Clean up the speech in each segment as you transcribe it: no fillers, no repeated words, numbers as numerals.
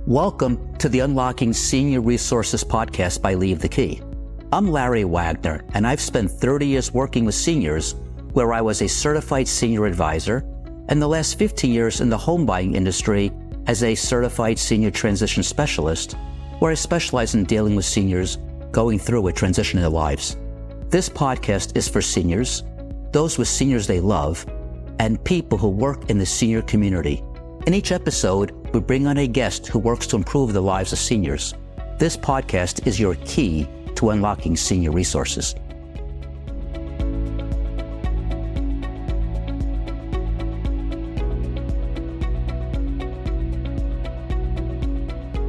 Welcome to the Unlocking Senior Resources podcast by Leave the Key. I'm Larry Wagner, and I've spent 30 years working with seniors, where I was a certified senior advisor, and the last 15 years in the home buying industry as a certified senior transition specialist, where I specialize in dealing with seniors going through a transition in their lives. This podcast is for seniors, those with seniors they love, and people who work in the senior community. In each episode, we bring on a guest who works to improve the lives of seniors. This podcast is your key to unlocking senior resources.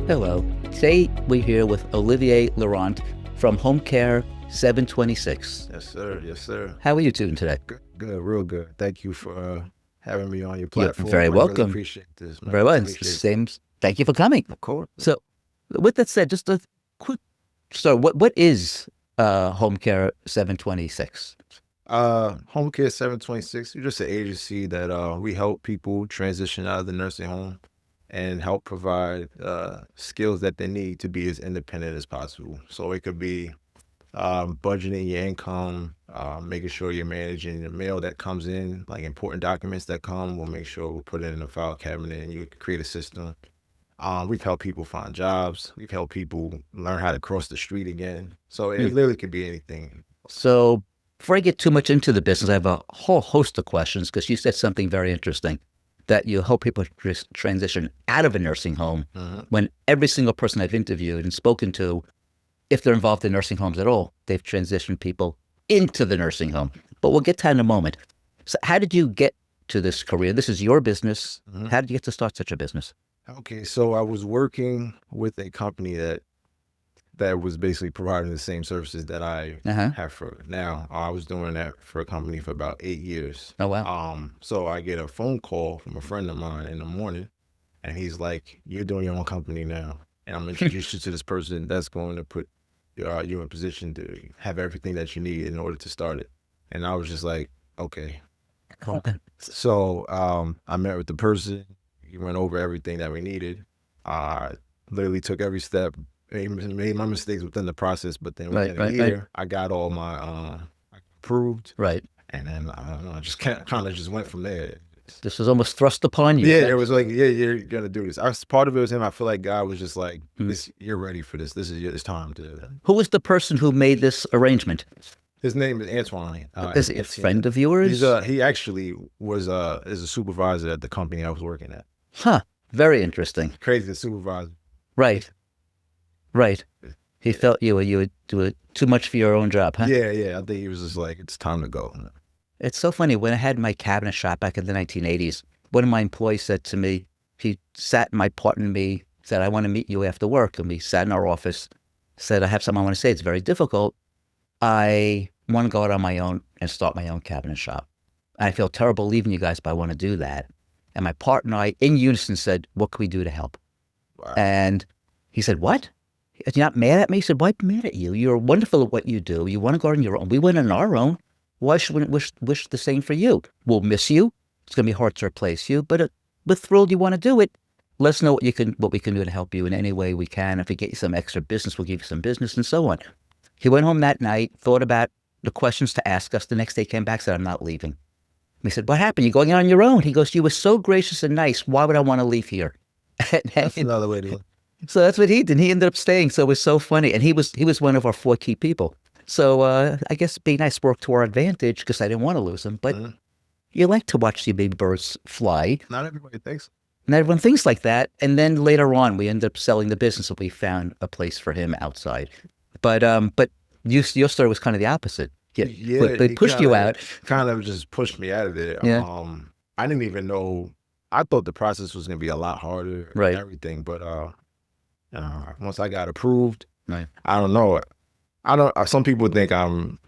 Hello. Today we're here with Olivier Laurent from Home Care 7twenty6. Yes, sir. Yes, sir. How are you doing today? Good, real good. Thank you for having me on your platform. You're very welcome. Really appreciate this, man. Very well. Same. Thank you for coming. Of course. So, with that said, just a quick start. What is Home Care 726? Home Care 726. We're just an agency that we help people transition out of the nursing home and help provide skills that they need to be as independent as possible. So it could be budgeting your income, making sure you're managing the mail that comes in, like important documents that come. We'll make sure we put it in a file cabinet and you can create a system. We've helped people find jobs. We've helped people learn how to cross the street again. So it literally could be anything. So before I get too much into the business, I have a whole host of questions because you said something very interesting, that you help people transition out of a nursing home when every single person I've interviewed and spoken to, if they're involved in nursing homes at all, they've transitioned people into the nursing home. But we'll get to that in a moment. So how did you get to this career? This is your business. How did you get to start such a business? Okay, so I was working with a company that was basically providing the same services that I have for now. I was doing that for a company for about 8 years. Oh, wow. So I get a phone call from a friend of mine in the morning, and he's like, "You're doing your own company now, and I'm introduced you to this person that's going to put you in a position to have everything that you need in order to start it." And I was just like, okay. So I met with the person. He went over everything that we needed. I literally took every step, made my mistakes within the process, but then within a year, I got all my approved. Right. And then I don't know, I just kind of just went from there. This was almost thrust upon you. Yeah, it was like, yeah, you're gonna do this. Part of it was him. I feel like God was just like, you're ready for this. This is it's time to. Who was the person who made this arrangement? His name is Antoine. Is he a friend of yours? He actually was is a supervisor at the company I was working at. Huh. Very interesting. Crazy, the supervisor. Right. He felt you would do it too much for your own job, huh? Yeah. I think he was just like, it's time to go. It's so funny. When I had my cabinet shop back in the 1980s, one of my employees said to me, he sat, my partner and me, said, "I want to meet you after work." And we sat in our office, said, "I have something I want to say. It's very difficult. I want to go out on my own and start my own cabinet shop. I feel terrible leaving you guys, but I want to do that." And my partner and I, in unison, said, "What can we do to help?" Wow. And he said, "What? You're not mad at me?" He said, "Why be mad at you? You're wonderful at what you do. You want to go on your own. We went on our own. Why should we wish the same for you? We'll miss you. It's going to be hard to replace you, but we're thrilled you want to do it. Let us know what we can do to help you in any way we can. If we get you some extra business, we'll give you some business," and so on. He went home that night, thought about the questions to ask us. The next day came back, said, "I'm not leaving." We said, "What happened? You're going on your own." He goes, "You were so gracious and nice. Why would I want to leave here?" That's another way to look. So that's what he did. He ended up staying. So it was so funny. And he was one of our 4 key people. So I guess being nice worked to our advantage because I didn't want to lose him. But you like to watch the baby birds fly. Not everybody thinks. Not everyone thinks like that. And then later on, we ended up selling the business and we found a place for him outside. But your story was kind of the opposite. Yeah, they pushed you out. Kind of just pushed me out of there. Yeah. I didn't even know. I thought the process was going to be a lot harder and everything. But once I got approved, I don't know. Some people think I'm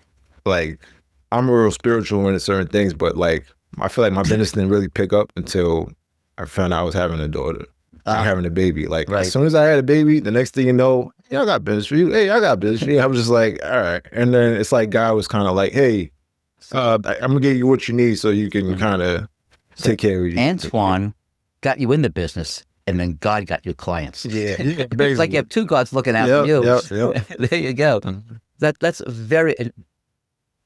real spiritual into certain things, but like I feel like my business didn't really pick up until I found out I was having a daughter, having a baby. Like as soon as I had a baby, the next thing you know, "Hey, I got business for you. Hey, I got business for you." I was just like, all right. And then it's like God was kind of like, "Hey, I'm gonna give you what you need so you can kind of take care of you." Antoine got you in the business. and then God got you clients. Yeah. It's like you have two gods looking out for you. There you go. That's very.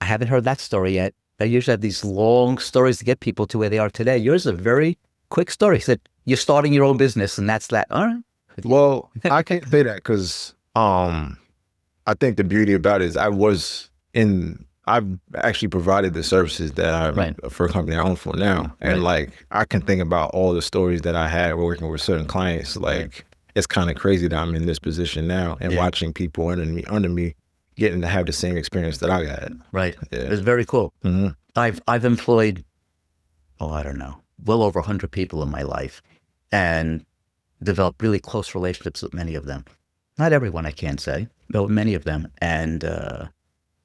I haven't heard that story yet. I usually have these long stories to get people to where they are today. Yours is a very quick story. He said you're starting your own business, and that's that. All right. Well, I can't say that because I think the beauty about it is I've actually provided the services that for a company I own for now. And like, I can think about all the stories that I had working with certain clients. Like, it's kind of crazy that I'm in this position now and watching people under me getting to have the same experience that I had. Right. Yeah. It's very cool. Mm-hmm. I've employed, I don't know, well over 100 people in my life and developed really close relationships with many of them. Not everyone, I can't say, but many of them. And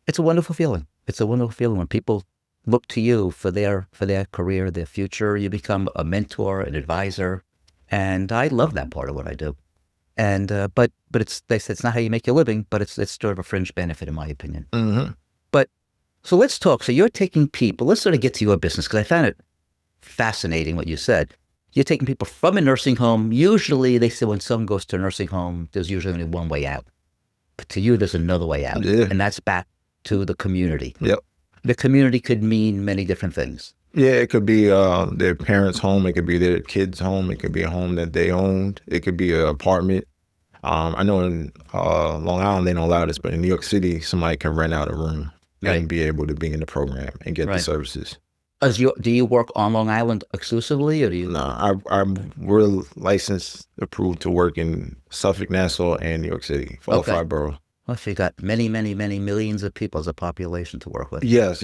it's a wonderful feeling. It's a wonderful feeling when people look to you for their career, their future. You become a mentor, an advisor, and I love that part of what I do. And but they said it's not how you make your living, but it's sort of a fringe benefit in my opinion. Mm-hmm. But so let's talk. So you're taking people. Let's sort of get to your business because I found it fascinating what you said. You're taking people from a nursing home. Usually, they say when someone goes to a nursing home, there's usually only one way out. But to you, there's another way out, and that's back to the community. Yep. The community could mean many different things. Yeah, it could be their parents' home. It could be their kids' home. It could be a home that they owned. It could be an apartment. I know in Long Island, they don't allow this, but in New York City, somebody can rent out a room and be able to be in the program and get the services. Do you work on Long Island exclusively, or do you? No, we're licensed, approved to work in Suffolk, Nassau, and New York City, for all 5 boroughs. Well, so you got many, many, many millions of people as a population to work with. Yes.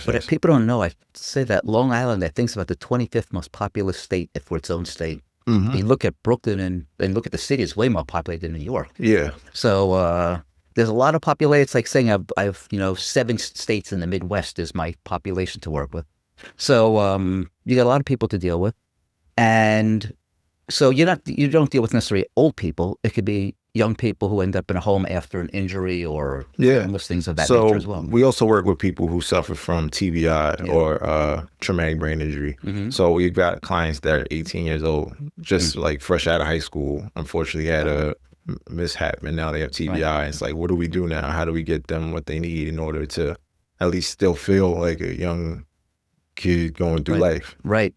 But if people don't know, I say that Long Island, I think, is about the 25th most populous state for its own state. Mm-hmm. You look at Brooklyn and look at the city; it's way more populated than New York. Yeah. So there's a lot of population. It's like saying I've 7 states in the Midwest is my population to work with. So you got a lot of people to deal with, and so you don't deal with necessarily old people. It could be young people who end up in a home after an injury or things of that nature as well. We also work with people who suffer from TBI or traumatic brain injury. Mm-hmm. So we've got clients that are 18 years old, just like fresh out of high school, unfortunately had a mishap and now they have TBI. Right. It's like, what do we do now? How do we get them what they need in order to at least still feel like a young kid going through life? Right.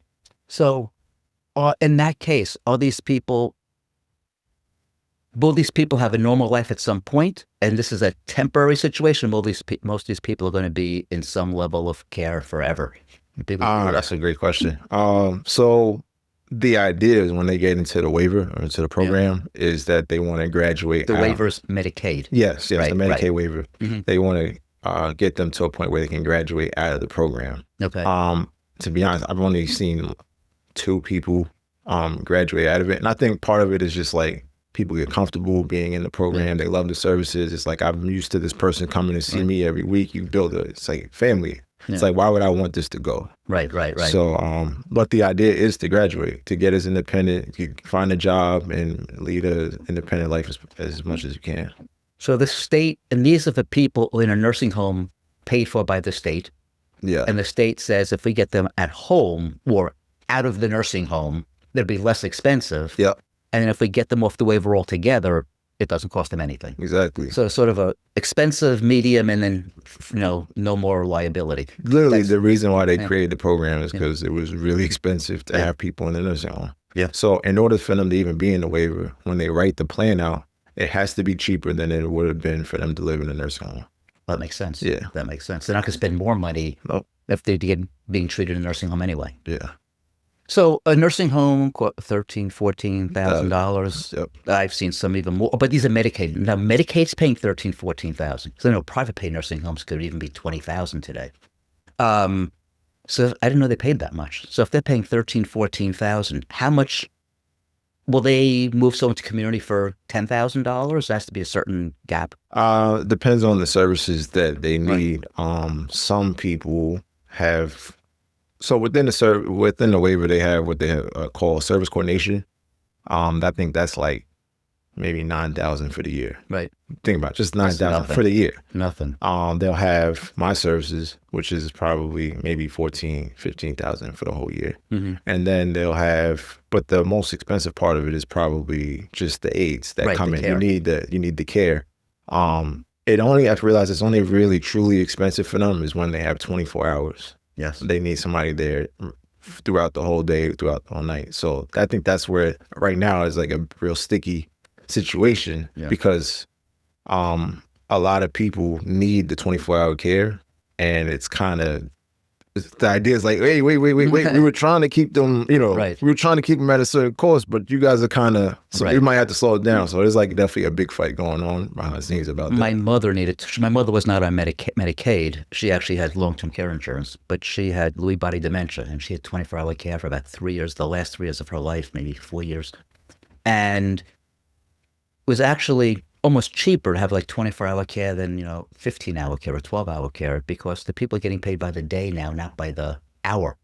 So in that case, will these people have a normal life at some point, and this is a temporary situation? Most of these people are going to be in some level of care forever? That's a great question. So the idea is when they get into the waiver or into the program is that they want to graduate. The waiver's Medicaid. Yes, the Medicaid waiver. Mm-hmm. They want to get them to a point where they can graduate out of the program. Okay. To be honest, I've only seen 2 people graduate out of it, and I think part of it is just like people get comfortable being in the program. They love the services. It's like, I'm used to this person coming to see me every week. You build it's like family. It's like, why would I want this to go? Right. So, but the idea is to graduate, to get as independent, you find a job and lead an independent life as much as you can. So the state, and these are the people in a nursing home paid for by the state. Yeah. And the state says if we get them at home or out of the nursing home, they'll be less expensive. Yeah. And if we get them off the waiver altogether, it doesn't cost them anything. Exactly. So sort of a expensive, medium, and then, no more liability. Literally, the reason why they created the program is because it was really expensive to have people in the nursing home. Yeah. So in order for them to even be in the waiver, when they write the plan out, it has to be cheaper than it would have been for them to live in a nursing home. That makes sense. Yeah. That makes sense. They're not going to spend more money if they're being treated in a nursing home anyway. Yeah. So a nursing home, $13,000, $14,000. Yep. I've seen some even more, but these are Medicaid. Now Medicaid's paying $13,000, $14,000. So I know private pay nursing homes could even be $20,000 today. So I didn't know they paid that much. So if they're paying $13,000, $14,000, how much will they move someone to community for $10,000? There has to be a certain gap. Depends on the services that they need. Right. Some people have. So within the waiver, they have what they call service coordination. I think that's like maybe $9,000 for the year. Right. Think about it, just $9,000 for the year. Nothing. They'll have my services, which is probably maybe $14,000-15,000 for the whole year. And then they'll have, but the most expensive part of it is probably just the aides that come in. Care. You need the care. It only, I have to realize it's only really truly expensive for them is when they have 24 hours. Yes. They need somebody there throughout the whole day, throughout the whole night. So I think that's where right now is like a real sticky situation because a lot of people need the 24-hour care, and it's kind of, the idea is like, hey, wait. We were trying to keep them, we were trying to keep them at a certain cost, but you guys are kind of, so we might have to slow it down. So there's like definitely a big fight going on behind the scenes about that. My mother was not on Medicaid. She actually had long-term care insurance, but she had Lewy body dementia, and she had 24-hour care for about 3 years, the last 3 years of her life, maybe 4 years. And it was actually almost cheaper to have like 24-hour care than, 15-hour care or 12-hour care, because the people are getting paid by the day now, not by the hour.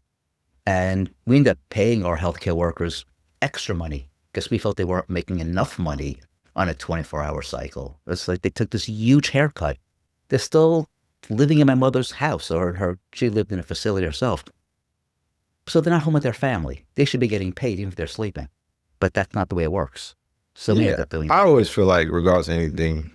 And we end up paying our healthcare workers extra money because we felt they weren't making enough money on a 24-hour cycle. It's like they took this huge haircut. They're still living in my mother's house, or she lived in a facility herself. So they're not home with their family. They should be getting paid even if they're sleeping. But that's not the way it works. So we end up doing that. I always feel like, regardless of anything,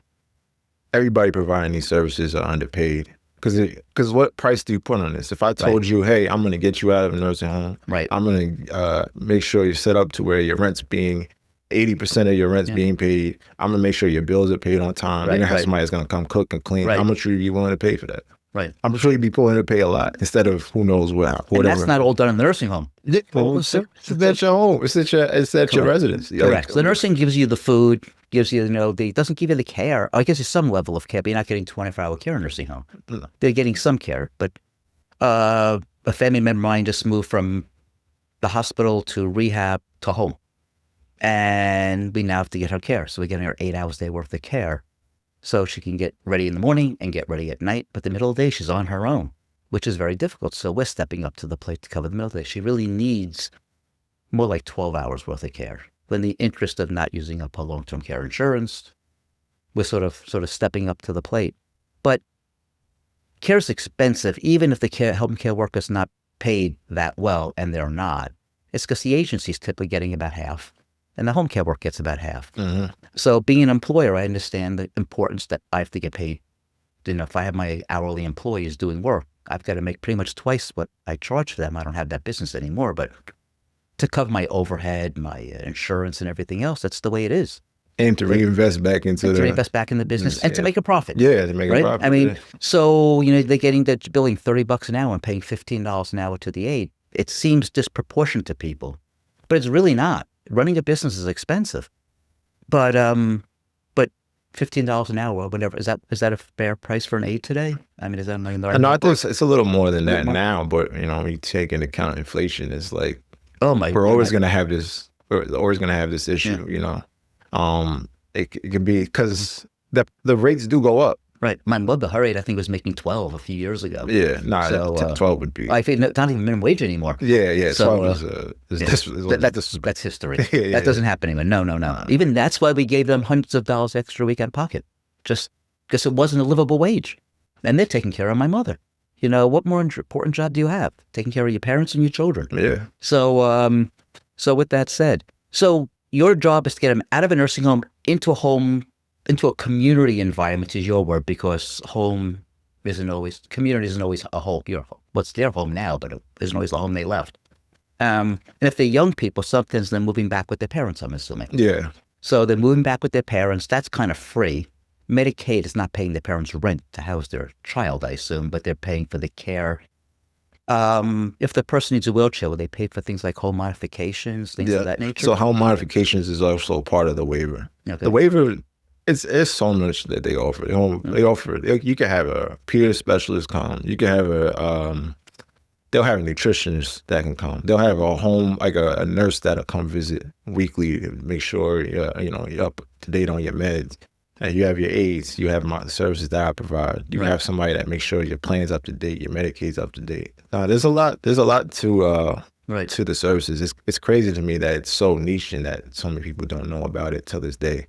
everybody providing these services are underpaid. Because what price do you put on this? If I told you, hey, I'm going to get you out of a nursing home, I'm going to make sure you're set up to where your rent's being 80% of your rent's being paid. I'm going to make sure your bills are paid on time. You're going to have somebody that's going to come cook and clean. How much are you willing to pay for that? Right. I'm sure you'd be willing to pay a lot instead of who knows what. Whatever. And that's not all done in the nursing home. It's at your home. It's at your residence. Correct. So the nursing gives you the food, gives you, doesn't give you the care. I guess it's some level of care, but you're not getting 24-hour care in a nursing home. No. They're getting some care, but a family member of mine just moved from the hospital to rehab to home. And we now have to get her care. So we're getting her 8 hours a day worth of care. So she can get ready in the morning and get ready at night. But the middle of the day, she's on her own, which is very difficult. So we're stepping up to the plate to cover the middle of the day. She really needs more like 12 hours worth of care. In the interest of not using up her long-term care insurance, we're sort of stepping up to the plate. But care is expensive, even if the home care worker's not paid that well, and they're not. It's because the agency's typically getting about half, and the home care work gets about half. So being an employer, I understand the importance that I have to get paid. If I have my hourly employees doing work, I've got to make pretty much twice what I charge for them. I don't have that business anymore, but to cover my overhead, my insurance and everything else, that's the way it is. And to reinvest back into the business and to make a profit. Yeah, to make a profit. I mean, so, they're billing $30 an hour and paying $15 an hour to the aide. It seems disproportionate to people, but it's really not. Running a business is expensive, but $15 an hour, whatever, is that a fair price for an aide today? I mean, is that no? I think it's a little more than that now. But when you take into account inflation, it's like, we're always going to have this. We're always going to have this issue. It can be because the rates do go up. Right. My mother, her rate, I think, was making 12 a few years ago. Yeah. So 12 would be. I think not even minimum wage anymore. Yeah. So 12 that's history. That doesn't happen anymore. No. Even that's why we gave them hundreds of dollars extra a week out of pocket, just because it wasn't a livable wage. And they're taking care of my mother. What more important job do you have? Taking care of your parents and your children. Yeah. So with that said, so your job is to get them out of a nursing home into a community environment, is your word, because community isn't always a home. What's their home now, but it isn't always the home they left. And if they're young people, sometimes they're moving back with their parents, I'm assuming. Yeah. So they're moving back with their parents. That's kind of free. Medicaid is not paying their parents rent to house their child, I assume, but they're paying for the care. If the person needs a wheelchair, will they pay for things like home modifications, things of that nature? So home modifications is also part of the waiver. Okay. The waiver, it's so much that they offer. They offer. You can have a peer specialist come. You can have they'll have a nutritionist that can come. They'll have a home, like a nurse that'll come visit weekly to make sure you're up to date on your meds. And you have your aides. You have the services that I provide. You have somebody that makes sure your plan's up to date, your Medicaid's up to date. There's a lot to the services. It's crazy to me that it's so niche and that so many people don't know about it till this day.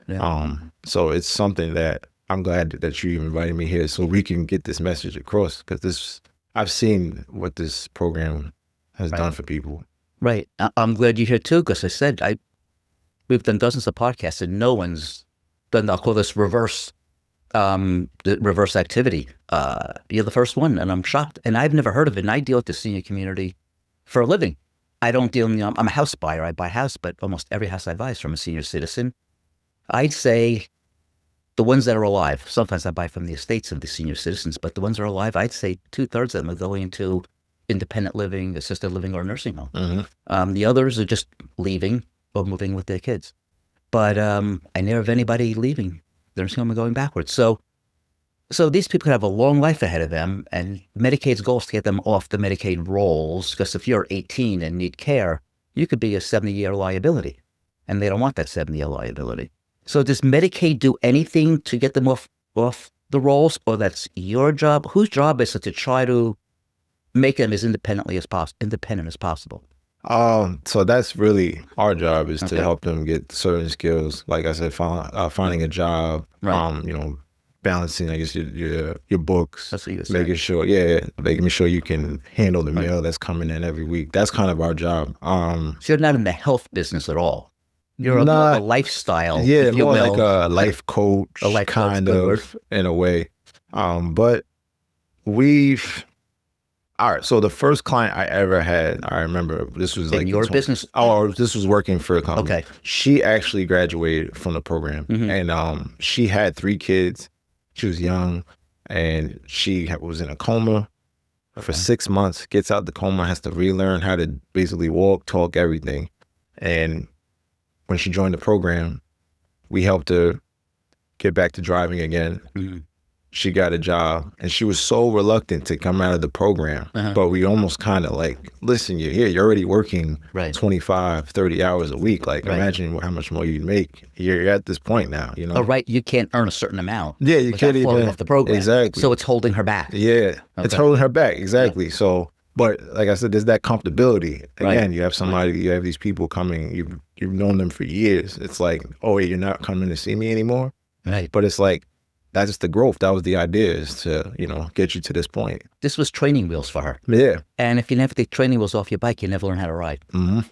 Yeah. So it's something that I'm glad that you invited me here so we can get this message across, because I've seen what this program has done for people. Right. I'm glad you're here too, because I said we've done dozens of podcasts and no one's done, I'll call this the reverse activity. You're the first one, and I'm shocked. And I've never heard of it. And I deal with the senior community for a living. I don't deal in I'm a house buyer. I buy a house, but almost every house I buy is from a senior citizen. I'd say the ones that are alive, sometimes I buy from the estates of the senior citizens, but the ones that are alive, I'd say 2/3 of them are going into independent living, assisted living, or nursing home. Mm-hmm. The others are just leaving or moving with their kids. But I never have anybody leaving the nursing home and going backwards. So these people have a long life ahead of them, and Medicaid's goal is to get them off the Medicaid rolls, because if you're 18 and need care, you could be a 70-year liability, and they don't want that 70-year liability. So does Medicaid do anything to get them off the rolls, or that's your job? Whose job is it to try to make them as independent as possible? So that's really our job, is to help them get certain skills. Like I said, finding a job, balancing, I guess, your books, That's what you said. making sure you can handle the mail that's coming in every week. That's kind of our job. So you're not in the health business at all. You're a lifestyle. Yeah, more like a life coach, kind of, in a way. But all right, so the first client I ever had, I remember, this was in your business? Oh, this was working for a company. Okay. She actually graduated from the program, and she had 3 kids. She was young, and she was in a coma for 6 months, gets out the coma, has to relearn how to basically walk, talk, everything. And when she joined the program, we helped her get back to driving again. She got a job, and she was so reluctant to come out of the program. But we almost kind of like, listen, you're already working 25, 30 hours a week. Like, imagine how much more you'd make. You're at this point now, Oh, right. You can't earn a certain amount. Yeah, you can't even off the program. Exactly. So it's holding her back. Yeah, it's holding her back. Exactly. So, but like I said, there's that comfortability. Again, you have somebody, you have these people coming, you've known them for years. It's like, oh, you're not coming to see me anymore. Right. But it's like, that's just the growth. That was the idea, is to, get you to this point. This was training wheels for her. Yeah. And if you never take training wheels off your bike, you never learn how to ride.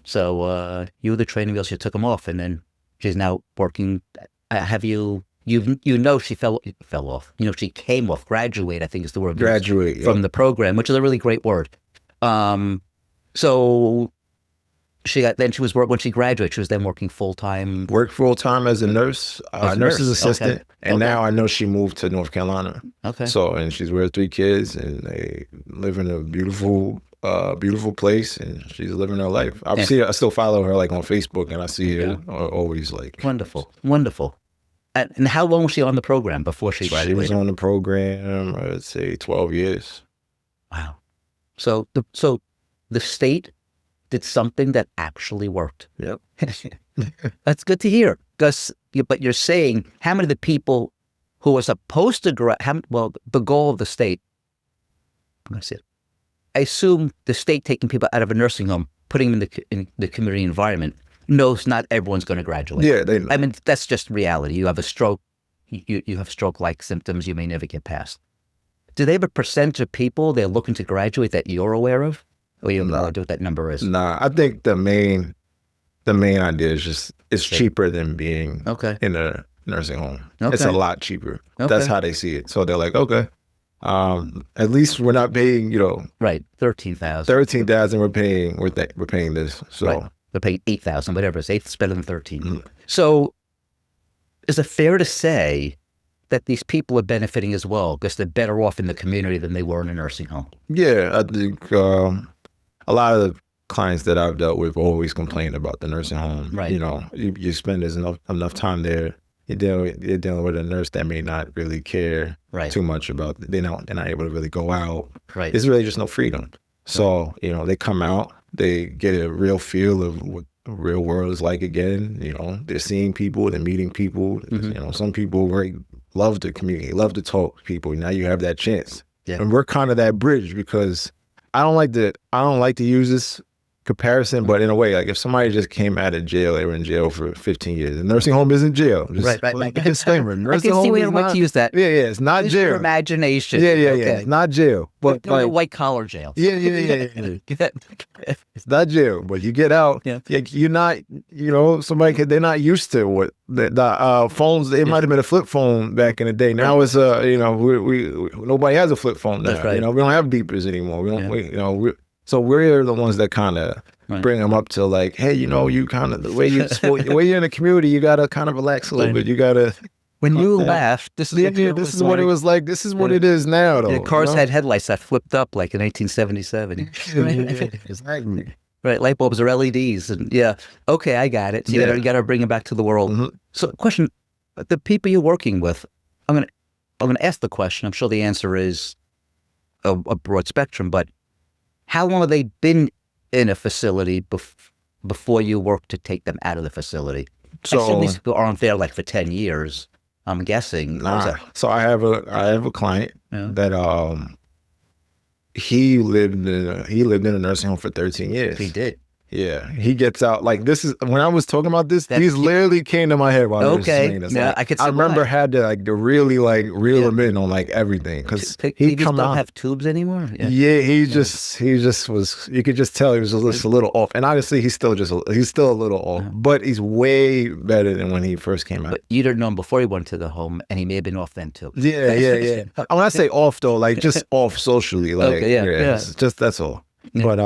So you were the training wheels, you took them off, and then she's now working. She fell off. She came off. Graduate, I think is the word. Graduate. From the program, which is a really great word. So when she graduated, she was then working full-time. Worked full-time as a nurse, nurse's assistant. And now I know she moved to North Carolina. Okay. So, and she's with 3 kids, and they live in a beautiful place, and she's living her life. I still follow her like on Facebook, and I see her always like. Wonderful. And how long was she on the program before she graduated? She was on the program, I'd say 12 years. Wow. So the state did something that actually worked. Yep. That's good to hear. But you're saying, how many of the people who are supposed to the goal of the state, I'm going to say it. I assume the state taking people out of a nursing home, putting them in the community environment, knows not everyone's going to graduate. Yeah, they know. I mean, that's just reality. You have a stroke, you have stroke-like symptoms, you may never get past. Do they have a percentage of people they're looking to graduate that you're aware of? Or you don't know what that number is? Nah, I think the main idea is just it's cheaper than being in a nursing home. Okay. It's a lot cheaper. Okay. That's how they see it. So they're like, okay, at least we're not paying, right, $13,000. $13,000 we're paying this. So they're paying $8,000, whatever. It's $8 better than $13. So is it fair to say that these people are benefiting as well because they're better off in the community than they were in a nursing home? Yeah, I think a lot of the clients that I've dealt with always complain about the nursing home. Right. You spend enough time there. You're dealing with a nurse that may not really care too much about. They're not able to really go out. Right. There's really just no freedom. So they come out, they get a real feel of what the real world is like again. They're seeing people, they're meeting people. Some people love the community, love to talk to people. Now you have that chance. Yeah. And we're kind of that bridge, because I don't like to use this comparison, but in a way, like if somebody just came out of jail, they were in jail for 15 years. The nursing home isn't jail. Just Right. disclaimer. I Nursing can see home where is you want to use that. Yeah, it's not Use your jail. imagination. Yeah. Okay. It's not jail. But No, like, white collar jail. yeah. It's not jail, but you get out. Yeah. Like, you're not, they're not used to what the phones. It might have been a flip phone back in the day. Now it's we nobody has a flip phone now. That's right. We don't have beepers anymore. We don't. So we're the ones that kind of bring them up to like, hey, you kind of the way you're in the community, you gotta kind of relax a little bit. You gotta. When you laughed, this is what it was like. This is what it is now, though. The cars had headlights that flipped up like in 1877. Exactly. Right, light bulbs are LEDs, and okay, I got it. So you got to bring it back to the world. Mm-hmm. So, question: the people you're working with, I'm gonna ask the question. I'm sure the answer is a broad spectrum, but how long have they been in a facility before you work to take them out of the facility? So I assume these people aren't there like for 10 years. I'm guessing. Nah. So I have a client that he lived in a nursing home for 13 years. He did. Yeah, he gets out. Like, this is when I was talking about this. These literally came to my head while I was saying this. Yeah, like, I could see I remember why. had to to really reel him in on like everything because he come don't have tubes anymore. Yeah, he just was. You could just tell he was just a little off. And obviously, he's still a little off. But he's way better than when he first came out. But you didn't know him before he went to the home, and he may have been off then too. Yeah. When I say off though, like just off socially, like it's just that's all. Yeah. But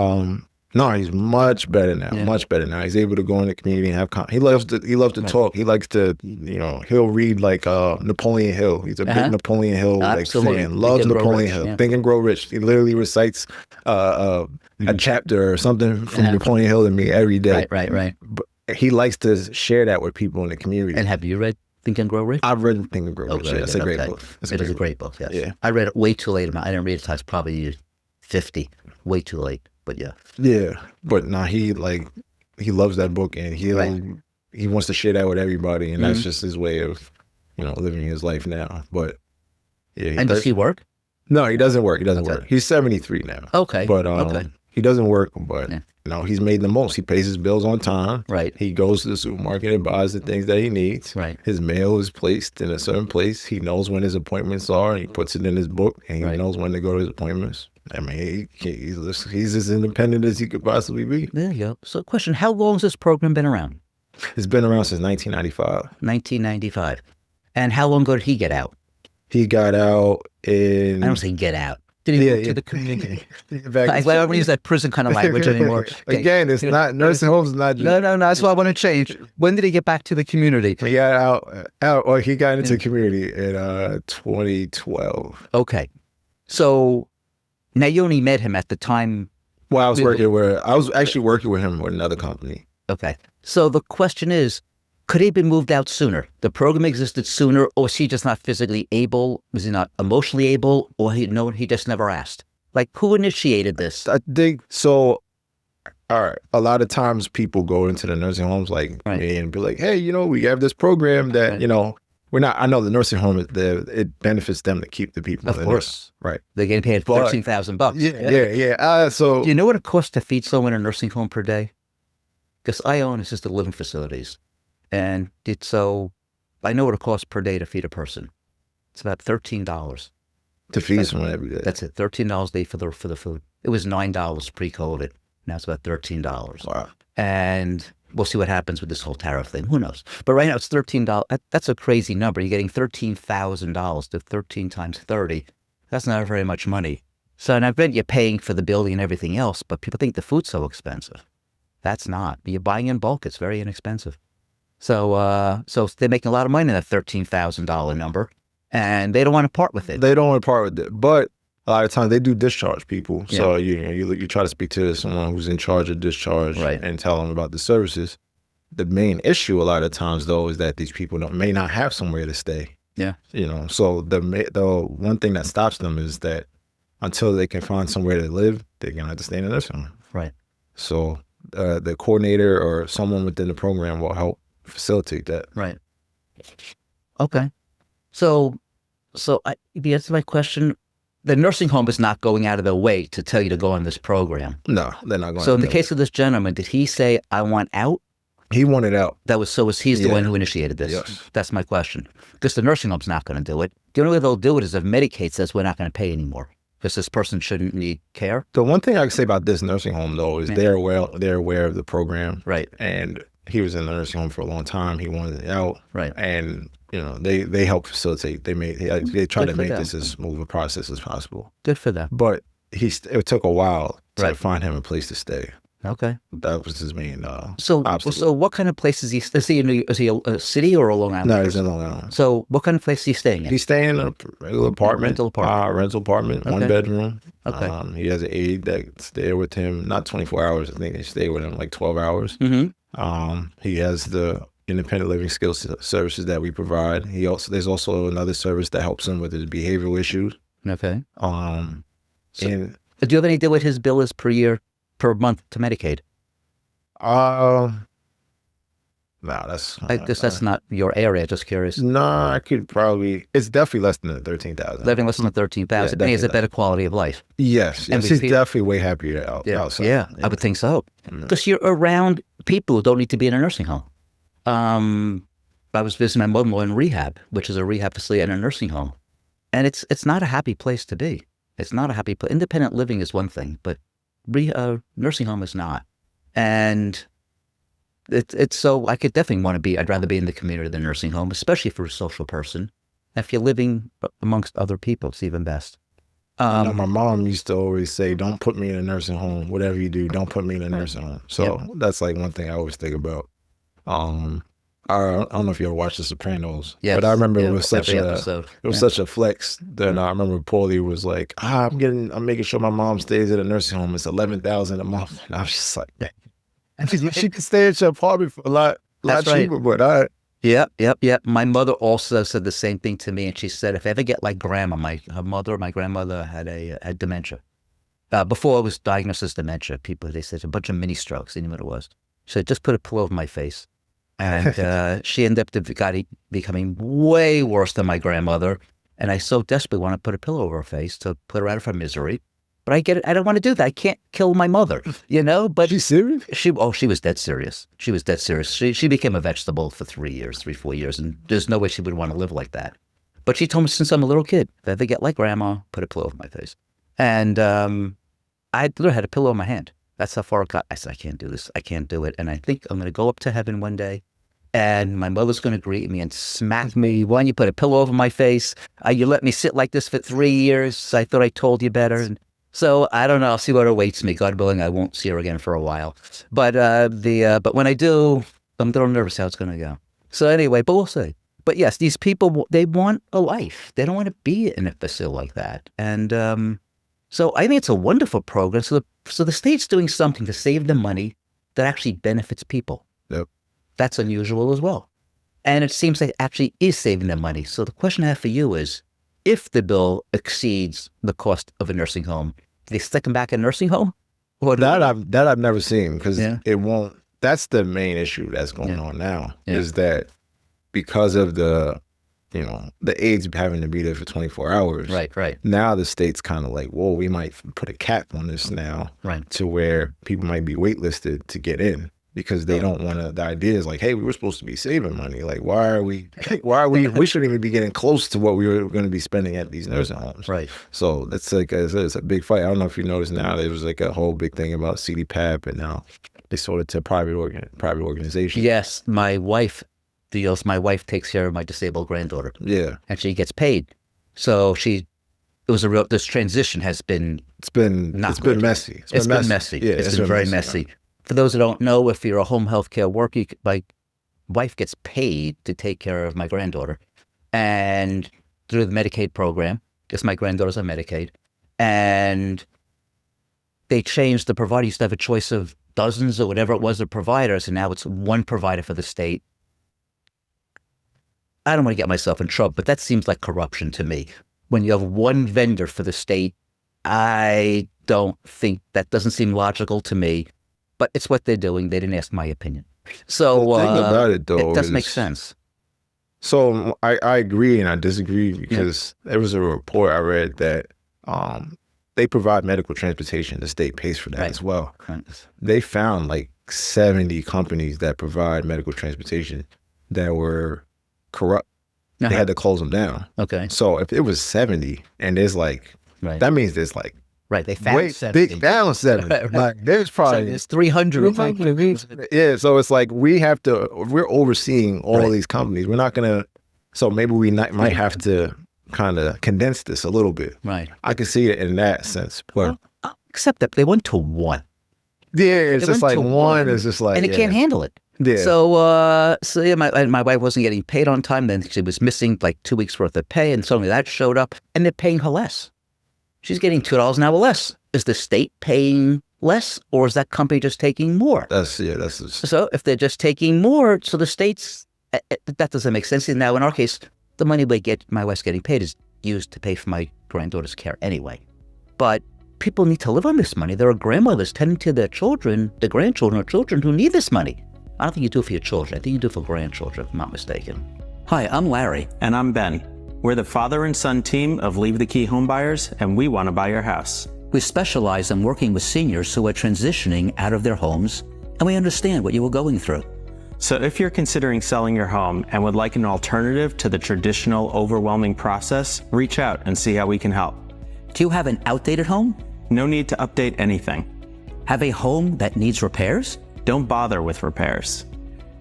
no, he's much better now. Yeah. Much better now. He's able to go in the community and have. He loves to talk. He likes to, he'll read like Napoleon Hill. He's a big Napoleon Hill fan. Loves Napoleon Hill. Yeah. Think and Grow Rich. He literally recites a chapter or something from Napoleon Hill to me every day. Right. But he likes to share that with people in the community. And have you read Think and Grow Rich? I've read Think and Grow Rich. Very It's good. a great Okay. book. It is a great book. Yes. Yeah. I read it way too late. I didn't read it until I was probably 50. Way too late. But yeah. Yeah, but he loves that book, and he wants to share that with everybody, and that's just his way of, living his life now. But yeah, And does he work? No, he doesn't work. He doesn't work. He's 73 now. Okay. But he doesn't work. But he's made the most. He pays his bills on time. Right. He goes to the supermarket and buys the things that he needs. Right. His mail is placed in a certain place. He knows when his appointments are, and he puts it in his book, and he knows when to go to his appointments. I mean, he's as independent as he could possibly be. There you go. So, question: how long has this program been around? It's been around since 1995. 1995. And how long ago did he get out? He got out in. I don't say get out. Did he move to the community? I don't use that prison kind of language anymore. Okay. Again, it's not nursing homes. Not just, No. That's what I want to change. When did he get back to the community? He got out. He got into the community in 2012. Okay, so now you only met him at the time. Well, I was actually working with him with another company. Okay, so the question is, could he have been moved out sooner? The program existed sooner, or was he just not physically able? Was he not emotionally able, or he just never asked? Like, who initiated this? I think so. All right. A lot of times people go into the nursing homes me and be like, hey, we have this program that, we're not, I know the nursing home, it benefits them to keep the people. Of course. Right. They're getting paid $13,000. Yeah. So do you know what it costs to feed someone in a nursing home per day? Because I own assisted living facilities. And I know what it costs per day to feed a person. It's about $13. To feed someone every day. That's it. $13 a day for the food. It was $9 pre-COVID. Now it's about $13. Wow. And we'll see what happens with this whole tariff thing. Who knows? But right now it's $13. That's a crazy number. You're getting $13,000 to 13 times 30. That's not very much money. So, and I bet you're paying for the building and everything else, but people think the food's so expensive. That's not. You're buying in bulk. It's very inexpensive. So they're making a lot of money in that $13,000 number, and they don't want to part with it. They don't want to part with it, but a lot of times they do discharge people. Yeah. So you try to speak to someone who's in charge of discharge and tell them about the services. The main issue a lot of times though is that these people may not have somewhere to stay. Yeah. So the one thing that stops them is that until they can find somewhere to live, they're gonna have to stay in a nursing home. Right. So the coordinator or someone within the program will help facilitate that. Right. Okay. So if you answer my question, the nursing home is not going out of their way to tell you to go on this program. No, they're not going. So in the case of this gentleman, did he say, I want out? He wanted out. He's the one who initiated this. Yes. That's my question. Because the nursing home's not going to do it. The only way they'll do it is if Medicaid says we're not going to pay anymore because this person shouldn't need care. The one thing I can say about this nursing home, though, is they're aware of the program. Right. And he was in the nursing home for a long time. He wanted it out. Right. And, they help facilitate. They try to make this as smooth a process as possible. Good for them. But it took a while to find him a place to stay. Okay. That was his main obstacle. So what kind of place is he? Is he a city or a Long Island? No, he's in Long Island. So what kind of place is he staying in? He's staying in a regular apartment. Rental apartment, Okay. 1 bedroom. Okay. He has an aide that's there with him, not 24 hours. I think they stay with him like 12 hours. Mm-hmm. He has the independent living skills services that we provide. There's also another service that helps him with his behavioral issues. Okay. And do you have any idea what his bill is per month to Medicaid? No, that's that's not your area. Just curious. No, I could probably. It's definitely less than the 13,000. Living less than the 13,000. And he has a better quality of life. Yes, he's definitely way happier outside. Yeah, I would think so. Because you're around people who don't need to be in a nursing home. I was visiting my mother-in-law in rehab, which is a rehab facility and a nursing home, and it's not a happy place to be. It's not a happy place. Independent living is one thing, but nursing home is not. And it's so I could definitely I'd rather be in the community than nursing home, especially for a social person. If you're living amongst other people, it's even best. My mom used to always say, don't put me in a nursing home. Whatever you do, don't put me in a nursing home. So that's like one thing I always think about. I don't know if you ever watched The Sopranos, but I remember it was such a flex. Then I remember Paulie was like, I'm making sure my mom stays at a nursing home. It's $11,000 a month. And I was just like, she could stay at your apartment for a lot cheaper, but Yep. My mother also said the same thing to me, and she said, if I ever get like grandma, my grandmother had dementia. Before it was diagnosed as dementia, they said a bunch of mini strokes. They knew what it was. She said, just put a pillow over my face. And she ended up becoming way worse than my grandmother. And I so desperately want to put a pillow over her face to put her out of her misery. But I get it. I don't want to do that. I can't kill my mother, But she's serious? She was dead serious. She was dead serious. She became a vegetable for 4 years. And there's no way she would want to live like that. But she told me since I'm a little kid, if I ever get like grandma, put a pillow over my face. And I literally had a pillow in my hand. That's how far it got. I said, I can't do this. I can't do it. And I think I'm going to go up to heaven one day, and my mother's going to greet me and smack me. Why don't you put a pillow over my face? You let me sit like this for 3 years. I thought I told you better. And so I don't know. I'll see what awaits me. God willing, I won't see her again for a while. But but when I do, I'm a little nervous how it's going to go. So anyway, but we'll see. But yes, these people, they want a life. They don't want to be in a facility like that. And so I think it's a wonderful program. So the state's doing something to save them money that actually benefits people. Yep. That's unusual as well. And it seems like it actually is saving them money. So the question I have for you is, if the bill exceeds the cost of a nursing home, do they stick them back in a nursing home? Or that I've never seen, because it won't. That's the main issue that's going on now, is that because of the aides having to be there for 24 hours. Right. Now the state's kind of like, whoa, we might put a cap on this now, to where people might be waitlisted to get in, because they don't want to. The idea is like, hey, we were supposed to be saving money. Like, why are we? We shouldn't even be getting close to what we were going to be spending at these nursing homes. Right. So that's like it's a big fight. I don't know if you noticed now, there was like a whole big thing about CDPAP, and now they sold it to private organizations. Yes, my wife takes care of my disabled granddaughter. Yeah. And she gets paid. So this transition has been, it's been messy. It's been messy. Yeah, it's been very messy. For those who don't know, if you're a home health care worker, my wife gets paid to take care of my granddaughter, and through the Medicaid program, because my granddaughter's on Medicaid, and they changed the provider. You used to have a choice of dozens or whatever it was of providers, and now it's one provider for the state. I don't want to get myself in trouble, but that seems like corruption to me. When you have one vendor for the state, I don't think that doesn't seem logical to me, but it's what they're doing. They didn't ask my opinion. So the thing about it, though, it does make sense. So I agree and I disagree, because there was a report I read that they provide medical transportation. The state pays for that Right. as well. Right. They found like 70 companies that provide medical transportation that were corrupt. They had to close them down. Okay. So if it was 70 and there's like, Right. that means there's like, Right. They found 70. They found 70. Right. Like there's probably, So there's 300. yeah. So it's like we're overseeing all these companies. We're not going to, so maybe we might have to kind of condense this a little bit. Right. I can see it in that sense. But Except that they went to one. yeah, it's They just went like to one is just like, and it can't handle it. Yeah. So yeah, my wife wasn't getting paid on time. Then she was missing like 2 weeks worth of pay, and suddenly that showed up, and they're paying her less. She's getting $2 an hour less. Is the state paying less, or is that company just taking more? That's just, So if they're just taking more, so the states, that doesn't make sense. And now in our case, the money my wife's getting paid is used to pay for my granddaughter's care anyway. But people need to live on this money. There are grandmothers tending to their children, the grandchildren or children who need this money. I don't think you do it for your children. I think you do it for grandchildren, if I'm not mistaken. Hi, I'm Larry. And I'm Ben. We're the father and son team of Leave the Key Home Buyers, and we want to buy your house. We specialize in working with seniors who are transitioning out of their homes, and we understand what you were going through. So if you're considering selling your home and would like an alternative to the traditional overwhelming process, reach out and see how we can help. Do you have an outdated home? No need to update anything. Have a home that needs repairs? Don't bother with repairs.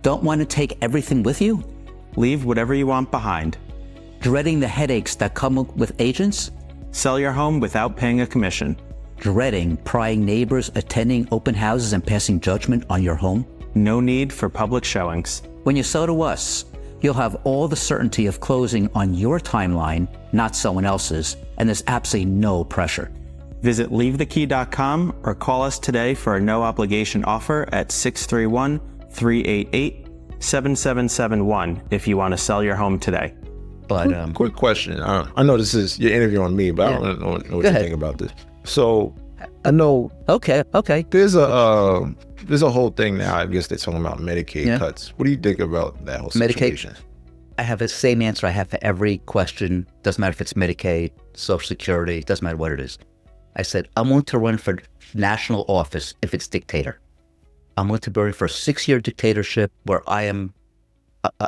Don't want to take everything with you? Leave whatever you want behind. Dreading the headaches that come with agents? Sell your home without paying a commission. Dreading prying neighbors attending open houses and passing judgment on your home? No need for public showings. When you sell to us, you'll have all the certainty of closing on your timeline, not someone else's, and there's absolutely no pressure. Visit leavethekey.com or call us today for a no-obligation offer at 631-388-7771 if you want to sell your home today. But quick question. I know this is you're interviewing me, but I don't know what you think about this. So I know. Okay. There's a whole thing now. I guess they're talking about Medicaid cuts. What do you think about that whole situation? Medicaid. I have the same answer I have for every question. Doesn't matter if it's Medicaid, Social Security. Doesn't matter what it is. I said I'm going to run for national office if it's dictator. I'm going to run for a 6-year dictatorship where I am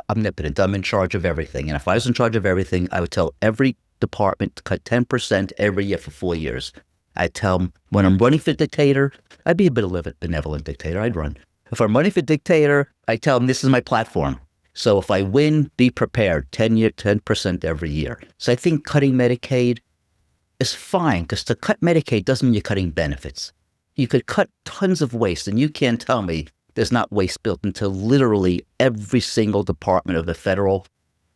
omnipotent. I'm in charge of everything. And if I was in charge of everything, I would tell every department to cut 10% every year for 4 years. I'd tell them when I'm running for dictator, I'd be a bit of a benevolent dictator. I'd run. If I'm running for dictator, I tell them this is my platform. So if I win, be prepared. 10% every year. So I think cutting Medicaid is fine, because to cut Medicaid doesn't mean you're cutting benefits. You could cut tons of waste, and you can't tell me there's not waste built into literally every single department of the federal,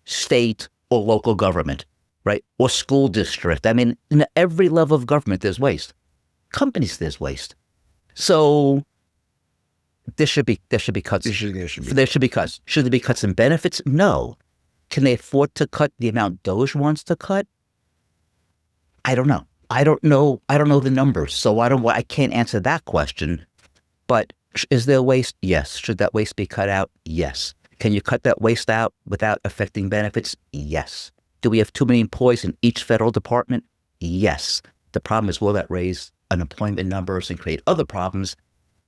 state, or local government, right? Or school district. I mean, in every level of government, there's waste. Companies, there's waste. So there should be cuts. There should be cuts. Should there be cuts in benefits? No. Can they afford to cut the amount DOJ wants to cut? I don't know. I don't know the numbers, so I can't answer that question. But is there waste? Yes. Should that waste be cut out? Yes. Can you cut that waste out without affecting benefits? Yes. Do we have too many employees in each federal department? Yes. The problem is, will that raise unemployment numbers and create other problems?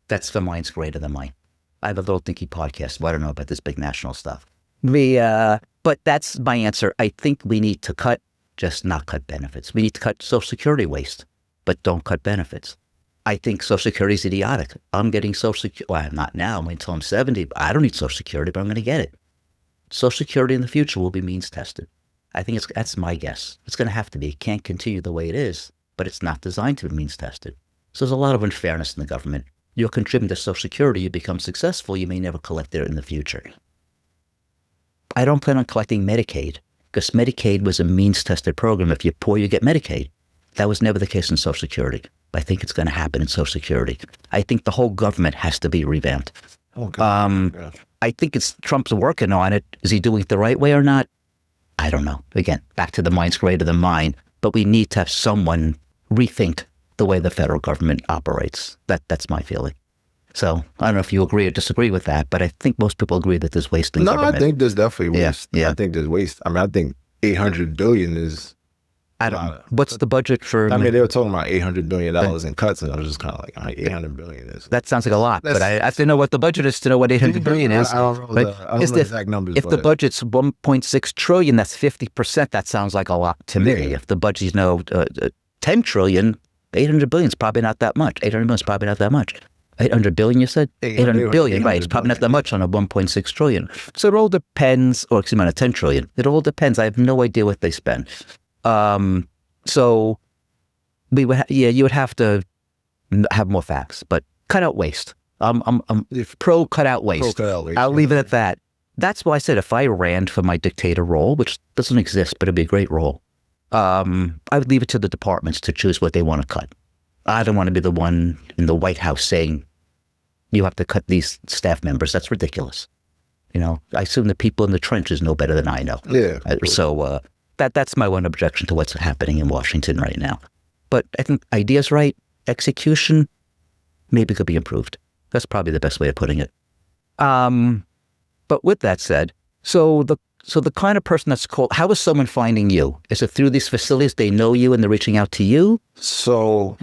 That's the mind's greater than mine. I have a little dinky podcast, so I don't know about this big national stuff. But that's my answer. I think we need to cut, just not cut benefits. We need to cut Social Security waste, but don't cut benefits. I think Social Security is idiotic. I'm getting Social Security. Well, not now. I'm until I'm 70. But I don't need Social Security, but I'm going to get it. Social Security in the future will be means tested. I think that's my guess. It's going to have to be. It can't continue the way it is, but it's not designed to be means tested. So there's a lot of unfairness in the government. You're contributing to Social Security. You become successful. You may never collect it in the future. I don't plan on collecting Medicaid, because Medicaid was a means-tested program. If you're poor, you get Medicaid. That was never the case in Social Security. I think it's going to happen in Social Security. I think the whole government has to be revamped. I think it's Trump's working on it. Is he doing it the right way or not? I don't know. Again, back to the mind's greater than mine. But we need to have someone rethink the way the federal government operates. That's my feeling. So I don't know if you agree or disagree with that, but I think most people agree that there's waste in government. I think there's definitely waste. Yeah. I think there's waste. I mean, I think $800 billion is I don't know. What's the budget for? I mean, they were talking about $800 billion in cuts, and I was just kind of like, all right, $800 billion is. That sounds like a lot, but I have to know what the budget is to know what $800 billion is. I don't know the exact numbers. If the budget's $1.6 trillion, that's 50%. That sounds like a lot to me. Yeah. If the budget's $10 trillion, $800 billion is probably not that much. $800 million is probably not that much. 800 billion, you said? 800 billion, right. It's probably not that much on a 1.6 trillion. So it all depends, or excuse me, on a 10 trillion. It all depends. I have no idea what they spend. So we would, you would have to have more facts, but cut out waste. I'm pro cut out waste. I'll leave it at that. That's why I said if I ran for my dictator role, which doesn't exist, but it'd be a great role, I would leave it to the departments to choose what they want to cut. I don't want to be the one in the White House saying, you have to cut these staff members. That's ridiculous. I assume the people in the trenches know better than I know. Yeah. So that's my one objection to what's happening in Washington right now. But I think idea's right. Execution maybe could be improved. That's probably the best way of putting it. But with that said, so the kind of person that's called, how is someone finding you? Is it through these facilities? They know you and they're reaching out to you? So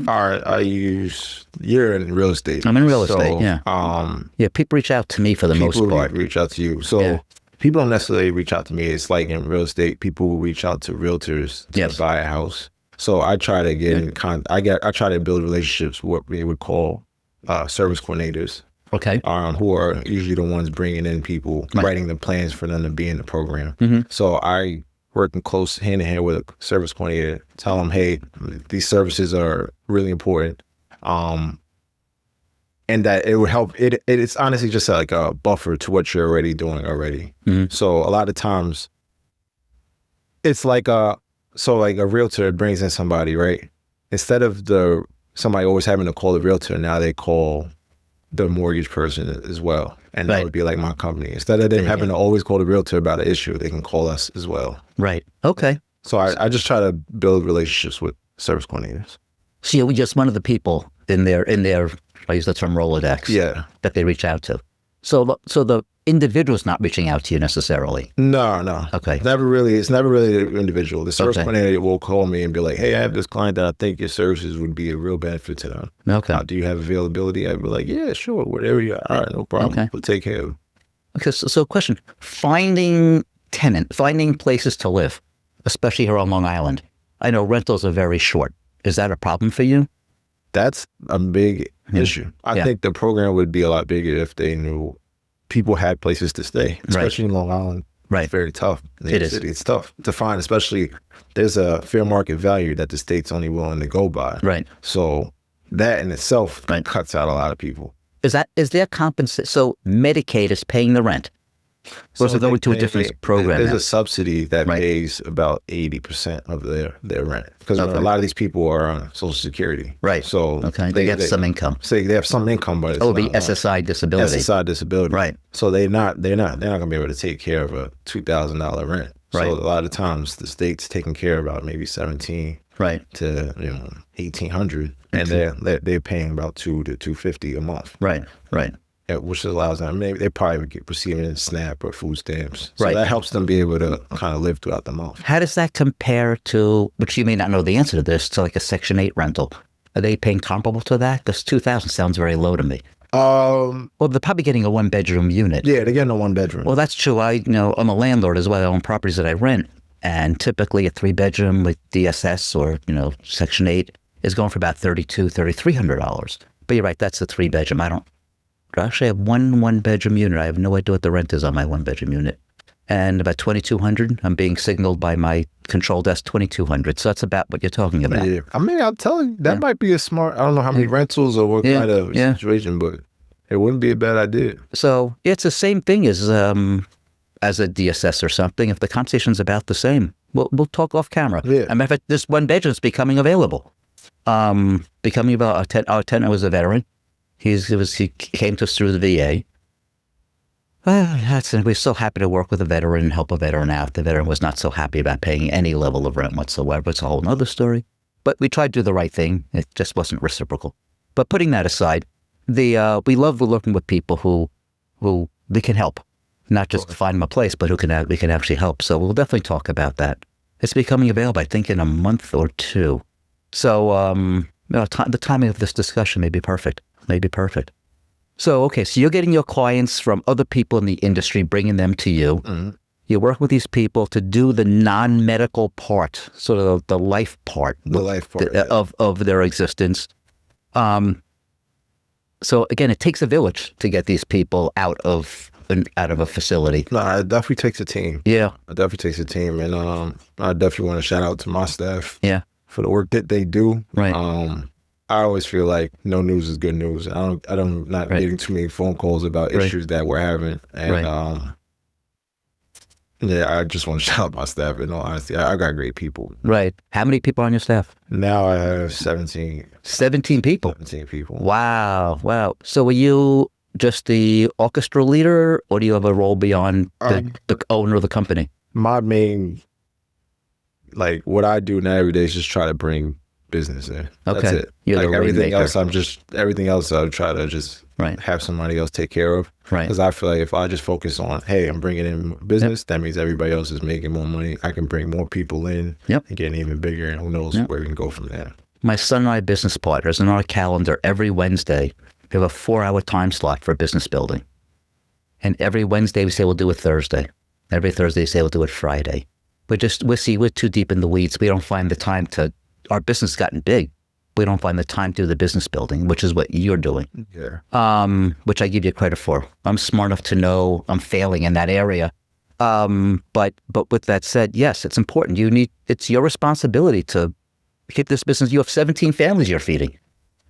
you're in real estate. I'm in real estate, yeah. People reach out to me for the most part. People reach out to you. So people don't necessarily reach out to me. It's like in real estate, people will reach out to realtors to buy a house. So I try to get in I try to build relationships with what we would call service coordinators. Okay. Who are usually the ones bringing in people, writing the plans for them to be in the program. Mm-hmm. So I working close hand in hand with a service coordinator, tell them, hey, these services are really important. And that it would help. It's honestly just like a buffer to what you're already doing already. Mm-hmm. So a lot of times it's like a realtor brings in somebody, right? Instead of somebody always having to call the realtor, now they call the mortgage person as well. And that would be like my company. Instead of them having to always call the realtor about an issue, they can call us as well. Right. Okay. So I just try to build relationships with service coordinators. So you're just one of the people in their I use the term Rolodex, that they reach out to. So the individual's not reaching out to you necessarily. No. Okay. It's never really the individual. The service coordinator will call me and be like, hey, I have this client that I think your services would be a real benefit to them. Okay. Do you have availability? I'd be like, yeah, sure, whatever you are. All right, no problem. Okay. We'll take care of it. Okay, so question, finding places to live, especially here on Long Island. I know rentals are very short. Is that a problem for you? That's a big issue. I think the program would be a lot bigger if they knew people had places to stay, especially in Long Island. Right. It's very tough. It is. It's tough to find, especially there's a fair market value that the state's only willing to go by. Right. So that in itself cuts out a lot of people. Is there compensation? So Medicaid is paying the rent. Or is it going to a different program? There's now? a subsidy that pays about 80% of their rent. Because a lot of these people are on Social Security. Right. So they get some income. So they have some income, but it's it'll be SSI disability. SSI disability. Right. So they're not going to be able to take care of a $2,000 rent. Right. So a lot of times the state's taking care of about maybe 17 to 1,800, and they're paying about $200 to $250 a month. Right. Which allows them, maybe they probably get receiving SNAP or food stamps. So Right. that helps them be able to kind of live throughout the month. How does that compare to, which you may not know the answer to this, to like a Section 8 rental? Are they paying comparable to that? Because $2,000 sounds very low to me. Well, they're probably getting a one-bedroom unit. Yeah, they're getting a one-bedroom. Well, that's true. I'm a landlord as well. I own properties that I rent. And typically a 3-bedroom with DSS or, Section 8 is going for about $3,200, $3,300. But you're right, that's a 3-bedroom. I actually have one-bedroom unit. I have no idea what the rent is on my one-bedroom unit. And about $2,200, I'm being signaled by my control desk, $2,200. So that's about what you're talking about. Yeah. I mean, I'll tell you, that might be a smart, I don't know how many rentals or what kind of situation, but it wouldn't be a bad idea. So it's the same thing as a DSS or something. If the conversation's about the same, we'll talk off camera. Yeah. I mean, if this one bedroom is becoming available. Becoming about our tenant was a veteran. He came to us through the VA. We're so happy to work with a veteran and help a veteran out. The veteran was not so happy about paying any level of rent whatsoever. It's a whole other story. But we tried to do the right thing. It just wasn't reciprocal. But putting that aside, we love working with people who they can help, not just find them a place, but we can actually help. So we'll definitely talk about that. It's becoming available, I think, in a month or two. So the timing of this discussion may be perfect. So, okay, so you're getting your clients from other people in the industry, bringing them to you. Mm-hmm. You work with these people to do the non-medical part, sort of the life part, of their existence. So again, it takes a village to get these people out of a facility. No, it definitely takes a team. Yeah, It definitely takes a team, and I definitely want to shout out to my staff. Yeah. For the work that they do. Right. I always feel like no news is good news. I'm not getting too many phone calls about issues that we're having, and yeah, I just want to shout out my staff. In all honesty, I got great people. Right. How many people on your staff? Now I have 17. 17 people. 17 people. Wow. So are you just the orchestra leader, or do you have a role beyond the owner of the company? My main, like, what I do now every day is just try to bring business in. Okay. That's it. You're like the everything rainmaker. everything else I'll try to just have somebody else take care of. Right. Because I feel like if I just focus on, hey, I'm bringing in business, that means everybody else is making more money. I can bring more people in and get even bigger, and who knows where we can go from there. My son and I are business partners. In our calendar, every Wednesday, we have a 4-hour time slot for business building. And every Wednesday we say we'll do it Thursday. Every Thursday we say we'll do it Friday. We're too deep in the weeds. We don't find the time to, our business has gotten big. We don't find the time to do the business building, which is what you're doing. Yeah. Which I give you credit for. I'm smart enough to know I'm failing in that area. But with that said, yes, it's important. It's your responsibility to keep this business. You have 17 families you're feeding.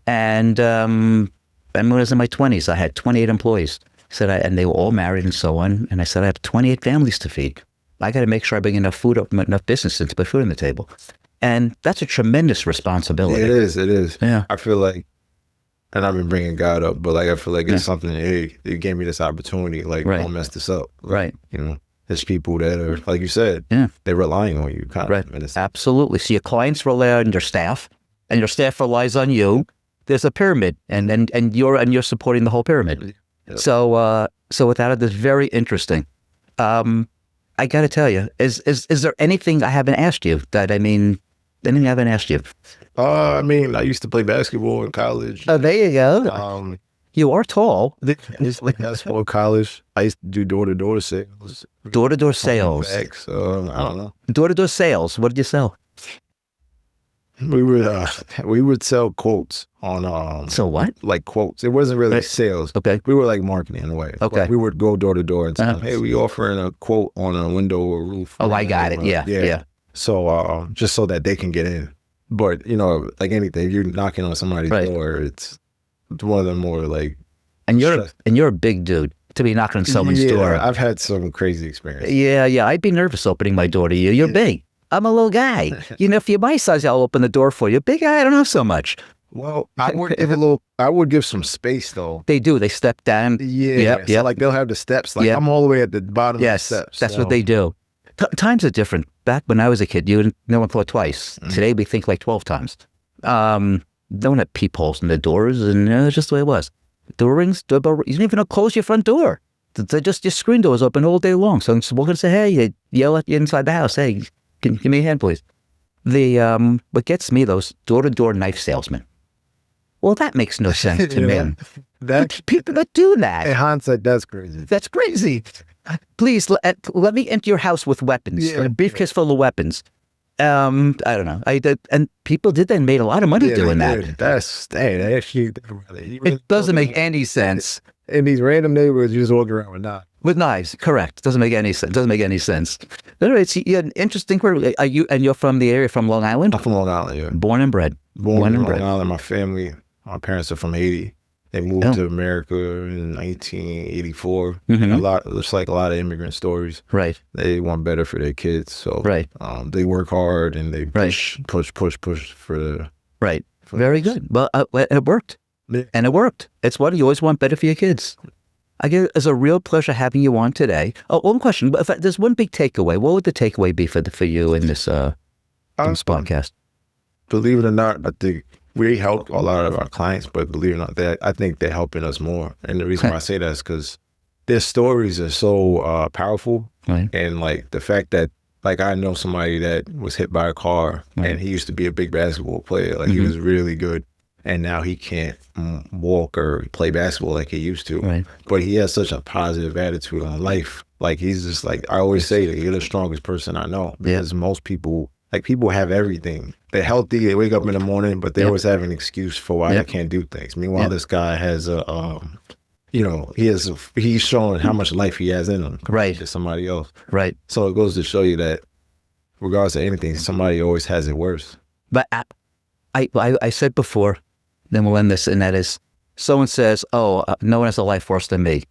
And when I was in my 20s, I had 28 employees. And they were all married and so on. And I said, I have 28 families to feed. I got to make sure I bring enough food up, enough business in to put food on the table. And that's a tremendous responsibility. It is. Yeah. I feel like, and I've been bringing God up, but like I feel like it's something, hey, it gave me this opportunity, like, don't mess this up. Right. You know, there's people that are, like you said, they're relying on you. Kind of. Absolutely. So your clients rely on your staff, and your staff relies on you. There's a pyramid, and you're supporting the whole pyramid. Yep. So without it, it's very interesting. I got to tell you, is there anything I haven't asked you anything I haven't asked you? I mean, I used to play basketball in college. Oh, there you go. You are tall. I used to play basketball in college. I used to do door-to-door sales. Door-to-door sales. I don't know. Door-to-door sales. What did you sell? We would sell quotes on So what? Like quotes. It wasn't really sales. Okay. We were like marketing in a way. Okay. Like we would go door to door and say, hey, we offering a quote on a window or roof. Oh, I got it. Yeah. So just so that they can get in. But you know, like anything, if you're knocking on somebody's door, it's one of the more like. And you're a big dude to be knocking on someone's door. I've had some crazy experiences. Yeah. I'd be nervous opening my door to you. You're big. I'm a little guy. You know, if you're my size, I'll open the door for you. Big guy, I don't know so much. Well, I would give some space though. They do. They step down. Yeah. So like they'll have the steps. Like I'm all the way at the bottom of the steps. That's what they do. Times are different. Back when I was a kid, no one thought twice. Today we think like 12 times. Don't have peepholes in the doors, and that's just the way it was. Door rings, doorbell. You don't even close your front door. They're just your screen doors open all day long. So I'm walking and say, hey, you yell at you inside the house. Hey, give me a hand, please. What gets me, those door-to-door knife salesmen. Well, that makes no sense to me. That people that do that. In hindsight, that's crazy. That's crazy. Please let me enter your house with weapons. A briefcase full of weapons. I don't know. And people did that and made a lot of money doing that. They actually. It doesn't make any sense. In these random neighborhoods, you just walk around with knives. With knives, correct. Doesn't make any sense. Anyway, it's an interesting query. You're from the area, from Long Island? I'm from Long Island, yeah. Born and bred. Born in Long Island. My parents are from Haiti. They moved to America in 1984. And looks like a lot of immigrant stories. Right. They want better for their kids. So they work hard and they push for the... Right. Very good. Well, it worked. Yeah. And it worked. It's what you always want better for your kids. I guess it's a real pleasure having you on today. Oh, one question. If there's one big takeaway, what would the takeaway be for you in this podcast? Believe it or not, I think we help a lot of our clients, but believe it or not, I think they're helping us more. And the reason why I say that is because their stories are so powerful. Right. And like the fact that Like, I know somebody that was hit by a car, and he used to be a big basketball player. Like, he was really good. And now he can't walk or play basketball like he used to. Right. But he has such a positive attitude on life. Like, he's just like, I always say that you're the strongest person I know. Because most people, like, people have everything. They're healthy, they wake up in the morning, but they always have an excuse for why they can't do things. Meanwhile, this guy has a, you know, he's showing how much life he has in him compared to somebody else. Right. So it goes to show you that regardless of anything, somebody always has it worse. But I said before, then we'll end this, and that is, someone says, no one has a life worse than me.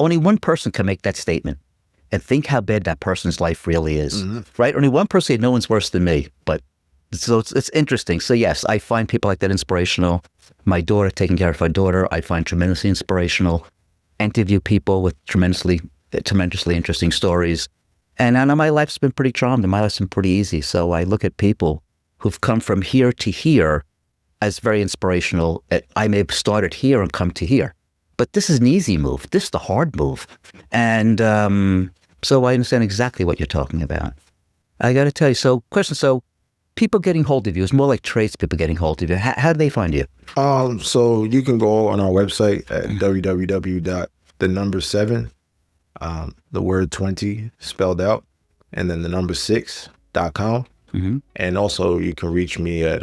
Only one person can make that statement. And think how bad that person's life really is, right? Only one person said, no one's worse than me. But so it's interesting. So yes, I find people like that inspirational. My daughter, taking care of my daughter, I find tremendously inspirational. Interview people with tremendously interesting stories. And I know my life's been pretty charmed and my life's been pretty easy. So I look at people who've come from here to here as very inspirational. I may have started here and come to here, but this is an easy move. This is the hard move. And so I understand exactly what you're talking about. I got to tell you, so people getting hold of you, it's more like tradespeople getting hold of you. How do they find you? So you can go on our website at www.7, the word 20 spelled out, and then the number 6.com. And also you can reach me at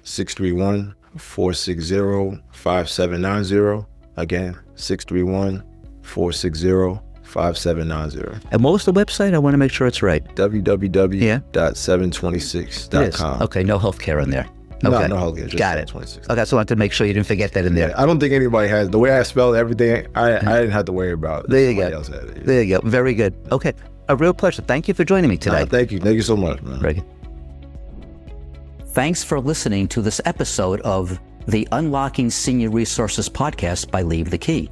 631-460-5790. Again, 631-460-5790. And what was the website? I want to make sure it's right. www.7twenty6.com. Okay, no healthcare in there. Okay. No healthcare. Just Got it. 726. Okay, so I wanted to make sure you didn't forget that in there. I don't think anybody has. The way I spelled everything, I didn't have to worry about it. There you Somebody go. else had it. There you go. Very good. Okay, a real pleasure. Thank you for joining me today. Thank you. Thank you so much, man. Very good. Thanks for listening to this episode of the Unlocking Senior Resources podcast by Leave the Key.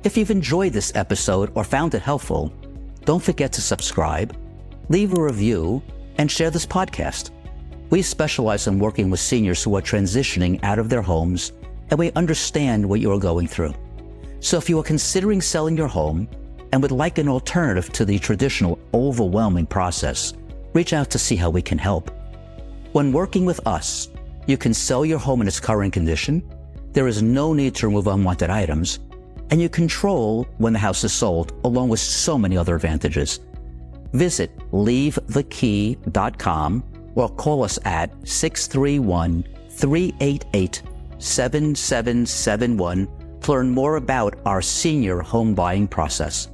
If you've enjoyed this episode or found it helpful, don't forget to subscribe, leave a review, and share this podcast. We specialize in working with seniors who are transitioning out of their homes, and we understand what you are going through. So if you are considering selling your home and would like an alternative to the traditional overwhelming process, reach out to see how we can help. When working with us, you can sell your home in its current condition, there is no need to remove unwanted items, and you control when the house is sold, along with so many other advantages. Visit leavethekey.com or call us at 631-388-7771 to learn more about our senior home buying process.